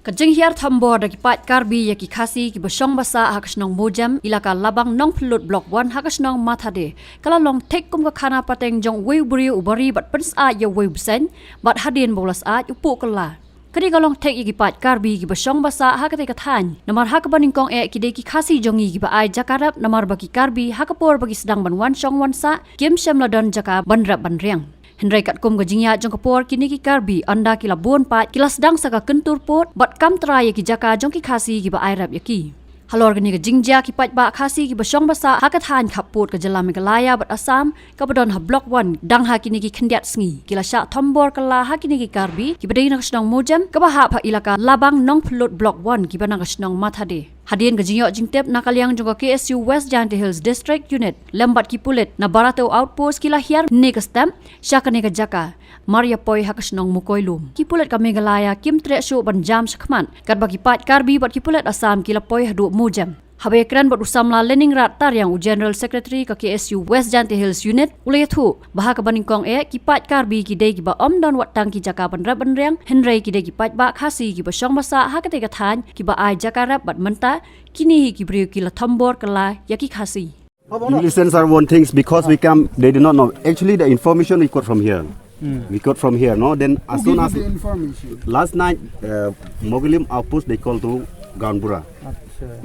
Kajeng hiar thambor da kipat karbi ya ki khasi ki bosong basa hakasnong mojam ilaka labang nong pelut blok 1 hakasnong mathade kala long tek kum ka khana pateng jong weiburi ubari bat pens a ya weibsen bat hadin bolas a upu kala kadi kalong tek ya kipat karbi ki bosong basa hakate kathan namar hakabaning kong ki de ki khasi jongi ki ba ai jakarap namar bagi karbi hakapor bagi sedang banwan song wansa kem shamladon jaka banrap banriang Henry kat kum gajingya jong kapor kini ki karbi anda kila bon pat kila sedang saka kentur pot bat kam traya ki jaka jong ki khasi ki ba airap yaki halor gani ga jingja ki pat ba khasi ki basong basa hakathan khapot ka jala megalaya bat asam ka badon ha block 1 dang ha kini ki khendiat sngi kila sha thombor kala ha kini ki karbi ki badai na snong mojam ka ba ha pha ilaka labang nong phlot block 1 ki banang snong mathade Hadian gajingyo jingtep nakaliang jong KSU West Jante Hills District Unit lembat ki pulet na barato outpost kila hiar ne ka stamp syakane ka jaka Maria Poi hakasnong mukoilum ki pulet ka megalaya kim tre shu banjam sakman kat bagi pat karbi bat ki pulet asam kila poi hadu mojam Habe kran bat usamla Leningrad tar yang General Secretary ka KSU West Jante Hills Unit ulay thu baha ka baning kong ki pat karbi ki dei ki ba don wat tang ki jaka banrap banriang Henry ki dei ki pat ba khasi ki ba song basa hakate ka than ki ba ai jakarap bat menta kini ki briu ki la thambor kala yaki khasi You listen are one things because we come they do not know actually the information we got from here we got from here no then as soon as the information last night Mogilim outpost they called to Ganbura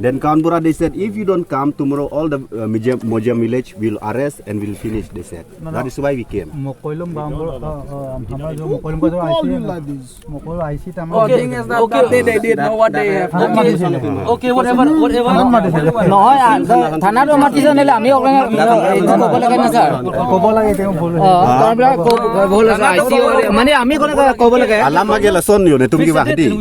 then Ganbura they said if you don't come tomorrow all the Mojam village will arrest and will finish they said that is why we came Mokoilum Ganbura hamara jo Mokoilum ko all will IC like this Mokoil IC tama thing is that they did know what they have Okay, whatever. no thana ro mati janele ami orang ko lagai na sir ko bola ite bol Ganbura ko bola IC mane ami ko lagai alam magela son yo ne tum ki bahdi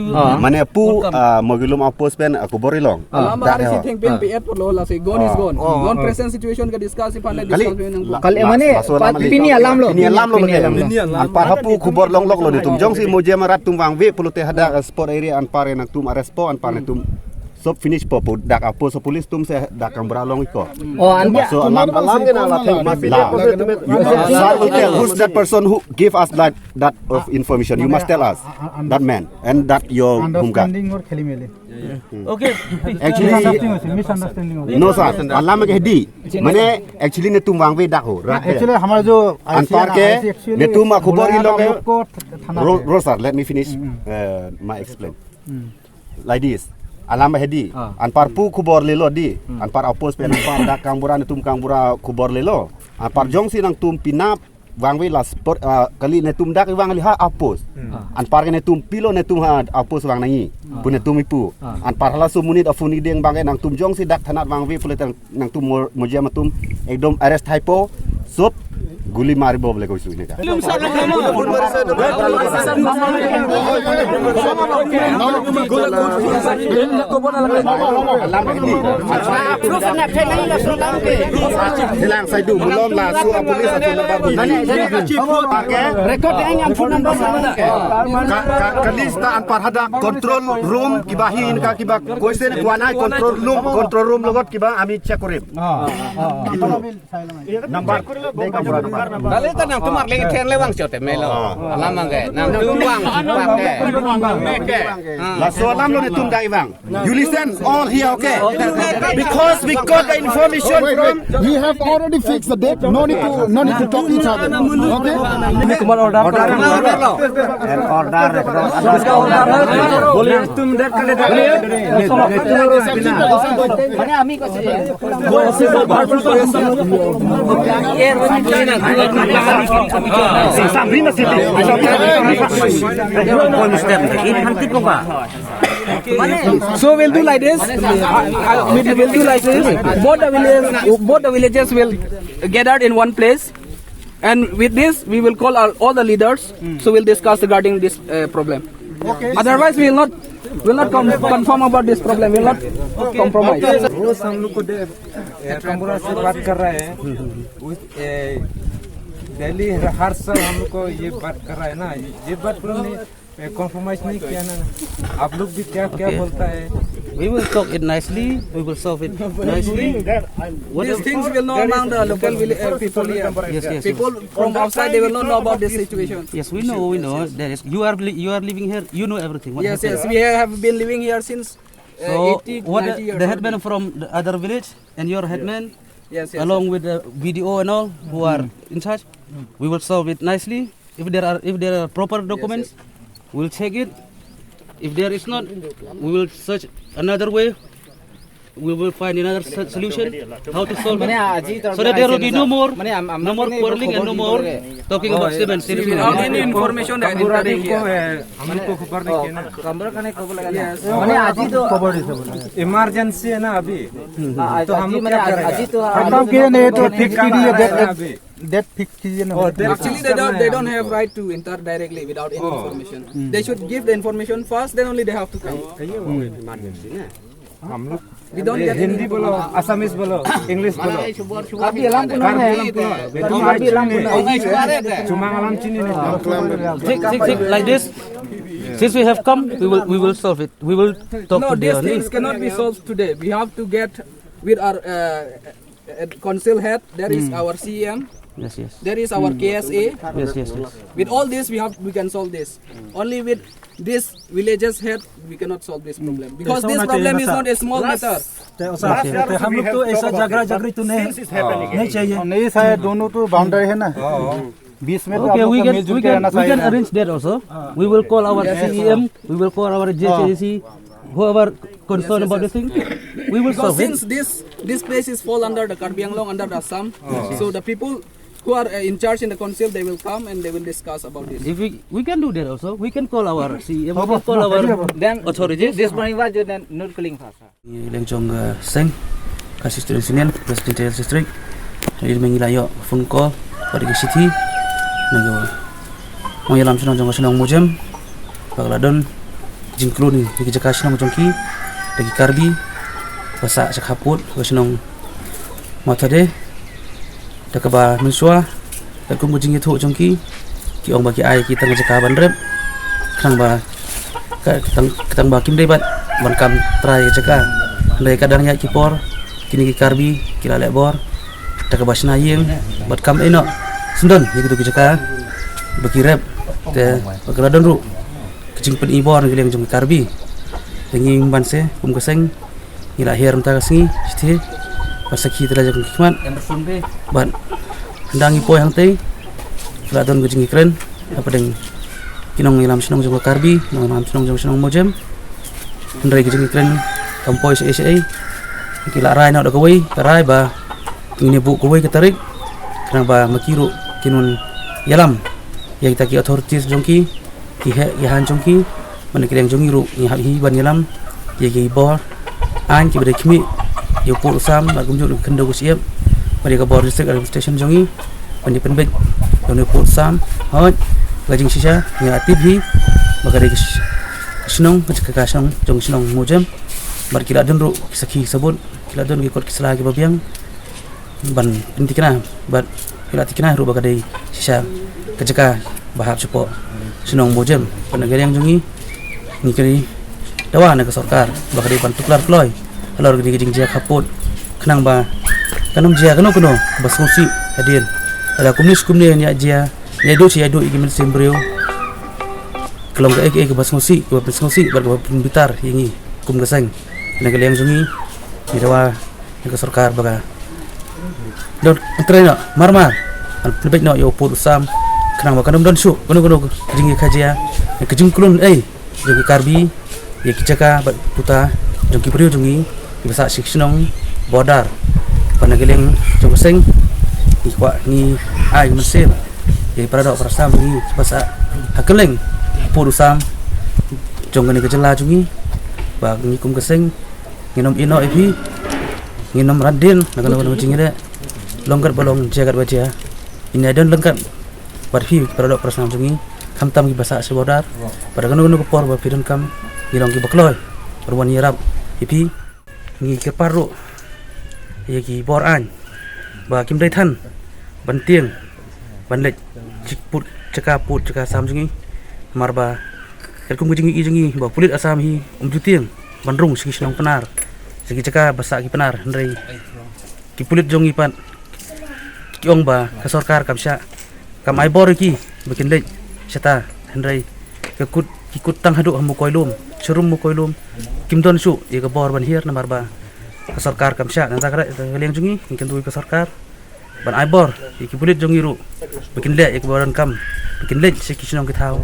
mane pu Mogilim outpost pen aku borilong Dari si thing pen PF por lola si gone is gone non present situation ka discuss ipan na discuss kali mane pini alam lo an par hapu kubor long long lo ni tum jong si Mojam rat tum wang we pulute hada sport area an par nak tum arrest po an par tum sob finish po dak apo so police tum se dak ang bralong iko so alam gena la thing sir will tell who's that person who give us that of information you must tell us that man and that your humka understanding or kheli mele Okay. actually misunderstanding no sir alam ke di mane actually ne tum wang we dak ho actually hamara jo an par ke ne tum khubor ilong ko thana sir let me finish my explain like this alam hedi an par pu kubor lelo di an par opos pen par dak kangbura ne tum kangbura kubor lelo an par jong sinang tum pinap wang we las kali ne tum dak wang liha opos an par ne tum pilo ne tum ha opos wang nangi pun ne tum ipu an par la sumunit afuni deng bang nang tum jong si dak thanat wang we pulet nang tum Mojam tum ekdom arrest hypo sop guli mari boble ko suine ka hilang sai du belum lah su polis atau babu record yang ampun number kalista an par hada control room kibahi inka kiba question kuanai control room logot kiba ami check korib number Dale tanang tumar lengi ten lewang chote melo. Alam mangge. Nang tumwang pakai. La so alam lo ni tum dai bang. You listen all here okay? Because we got the information from we have already fixed the date no need to talk each other okay Ini kemar order lo. and order Boleh tum dek kali dek. Mana ami ko si. So we'll do like this. We'll do like this. Both the villages will gather in one place, and with this we will call all the leaders. So we'll discuss regarding this problem. Otherwise, we will not confirm about this problem. We will not compromise. रोज हम लोग को कंबुरा से बात कर रहे हैं दिल्ली हर साल हम लोग को ये बात कर रहा है ना ये बात पर कॉम्प्रोमाइज नहीं किया ना आप लोग भी क्या क्या बोलता है We will talk it nicely. We will solve it nicely. These things will know among the local people here. Yes. People from outside, they will not know about this situation. Yes, we know. There is. You are living here. You know everything. What Yes, happened. we have been living here since So 80, what 90 years. the headman from the other village and your headman, Yes. along with the BDO and all who are in charge, we will solve it nicely. If there are proper documents, we'll check it. If there is not, we will search another way. We will find another solution how to solve it, so that there will be no more quarreling and no more talking about cement. Without any information that is entering here. हमको खबर नहीं किया ना Yes. Emergency है ना अभी तो हम लोग क्या करेंगे काम किए नहीं तो फिक्स कीजिए अभी डेट फिक्स कीजिए ना Actually, they don't have right to enter directly without any information. They should give the information first, then only they have to come. हम लोग We don't get हिंदी बोलो असमीज बोलो इंग्लिश बोलो cuma alam sini nih Like this. Since we have come, we will solve it. We will talk No, to these them. things cannot be solved today. We have to get with our council head. There is our CM. Yes. There is our KSA. Yes. With all this, we can solve this. Only with this villages head, we cannot solve this problem because this problem is not a small matter. हम लोग तो ऐसा झगड़ा झगड़ी तो नहीं चाहिए नहीं शायद दोनों तो बाउंड्री है ना 20 में तो आप Okay, लोग we का can मिलजुल we के can रहना we can चाहिए arrange that also. We will call our CEM. We will call our JCC. Whoever concerned about the thing, we will Because solve it. since this place is fall under the Karbi Anglong, under the Assam, so the people who are in charge in the council, they will come and they will discuss about this. If we can do that also. We can call our CEM. We can call our authorities. this morning was not calling fast Lengchong Seng, kasih student senior, President District. Jadi mengilayo phone call pada ke city. Nego mau yalam senang jong senang mujam. Bagladon jingklun di kerja senang jongki lagi karbi basa sakaput senang matade dakaba mensua dakum mujing itu jongki ki ong bagi ai kita ngejaka bandrep kang ba ketang bakim debat ban kam try jaka ndai kadang nya kipor kini ki karbi kila lebor dakaba snayeng bat kam eno sendon gitu jaka bakirep te bagradon ru kecing pen ibor ngiling jong karbi nging banse kum keseng ila her mta kasngi siti pasaki tela jong kikman ban ndangi po yang tei ladon gujing kren apa deng kinong ilam senong jong karbi nong ilam senong jong senong mojem ndrai gujing kren kampoi se kila rai na do kawai karai ba ini bu kawai ketarik kenapa makiru kinun yalam yang kita ki authorities jongki ki han jongki man ki jongki ru hi ban yalam ye ki bor an ki bere khmi yo pu sam ba gum ju khando ko siap bari ka bor district administration jongi pan pen bek yo pu sam hot gajing sisa ya tv bagare snong ka snong jong snong mojam bar ki ladon ru sakhi sabun ki ladon ki kot kisla ki babiang ban intikna bat kila tikna ru bagade sisa kejaka bahap cepo senong mojem penegari yang jungi nikeri dawa na ke sarkar bagade bantu klar ploy halor gidi gijing jia kaput kenang ba kanum jia kano bas ngosi hadin ada kumni nya jia nya do cia do igimen sembrio kelong ke bas ngosi bar bitar yingi kum geseng penegari yang jungi dawa na ke sarkar baga dot entrena marmar lebih no yo put sam kenang ba kanum don su kono jingi khajia ke jingklun jongi karbi ye kicaka bat puta jongi priu jongi bisa siksinong bodar panageleng jongseng ikwa ni ai mesin ye parado prasam ni basa hakeleng put sam jongani kejela jongi ba ni kum keseng nginom ino ipi nginom radin nakano jingi de longgar bolong jagat baja ini ada lengkap barfi produk prasam jungi kamtam ki basa sebodar pada ganu kupor ba piren kam ngilong ki bakloy perwan yarap ipi ngi ke paru ye ki bor an ba kim dai than bantieng banlek cikput ceka sam jungi marba kel kum jungi ba pulit asam hi jutieng bandrung sigi sinong penar sigi caka basa ki penar hendrai ki pulit jong ipan ki ong ba ka sarkar kam sha kam ai bor ki bikin lej seta hendrai ke kut tang hadu hamu koilum surum mu koilum kim don su ye ka bor ban hier namar ba ka sarkar kam sha nang takra leng jungi kin dui ka sarkar ban ai bor ki pulit jong iru bikin le ek boran kam bikin lej sigi sinong ki thau